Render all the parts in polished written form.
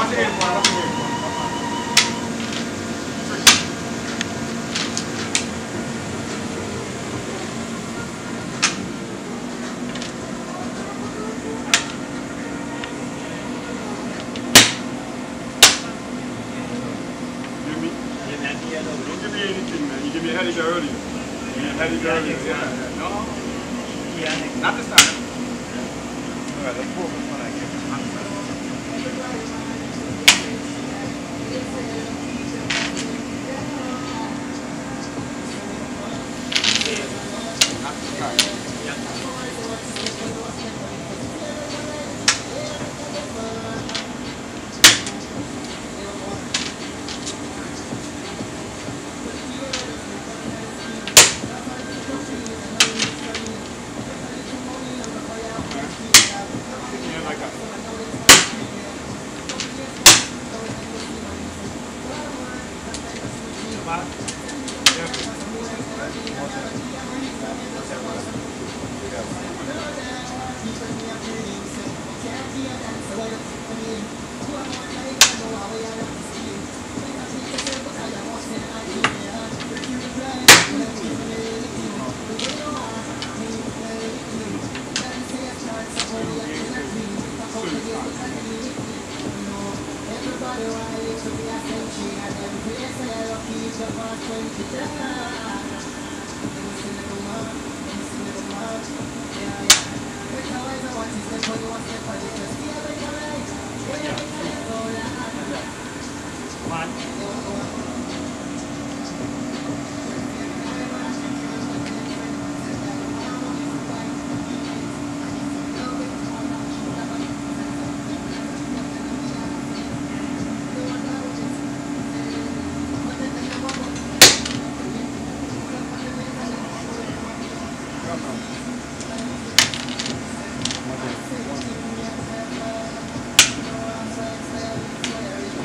That's the 8 one. That's the 8 one. Don't give me anything, man. You give me a headache earlier. You give me a headache earlier. Yeah. No. Not this time. Alright, let's focus on that game. Not this time. Not this time.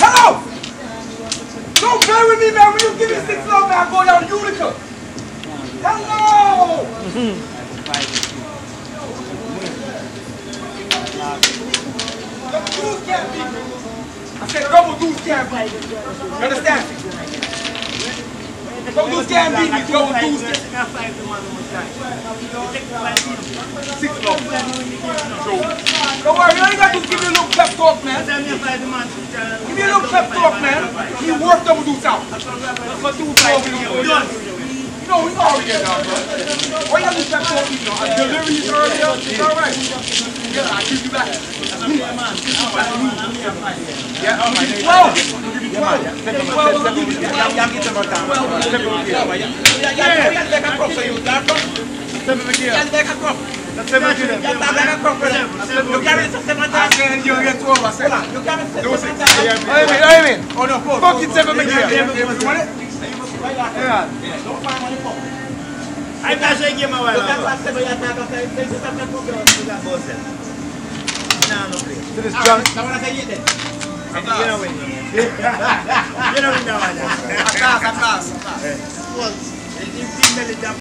Hello! Don't play with me, man. When you give me 6 love, man, I go down Utica. Hello! Double deuce can't beat me. I said double deuce can't beat me. You understand? Double deuce can't beat me. Double deuce can't. 6 love. Don't worry, you ain't got to give me a little pep talk, man. Give me a little pep talk, man. He worked double deuce out. Let's do it. You know, we already get down, bro. Why you got to pep talk? You know, I delivered you earlier. It's alright. Yeah, I'll give you back. Yeah, all right. 12. Give me 12. I'll give you 12. Y'all get them down. 12. Yeah, back and crop, so you got from. 7 again. Back and crop. That's 7 again. Back and crop, brother. You carry it 7 times. You get 12, I said. You carry it 7 times. I mean. Oh, no, fuck it 7 again. You want it? Yeah. Don't find money for. I can't say give my wife. Look at that 7 attack after it takes it up and go to that boss. No play. To this junk. I want to say you then. You know when. You know when now. Atas. Well, it's 15 minutes.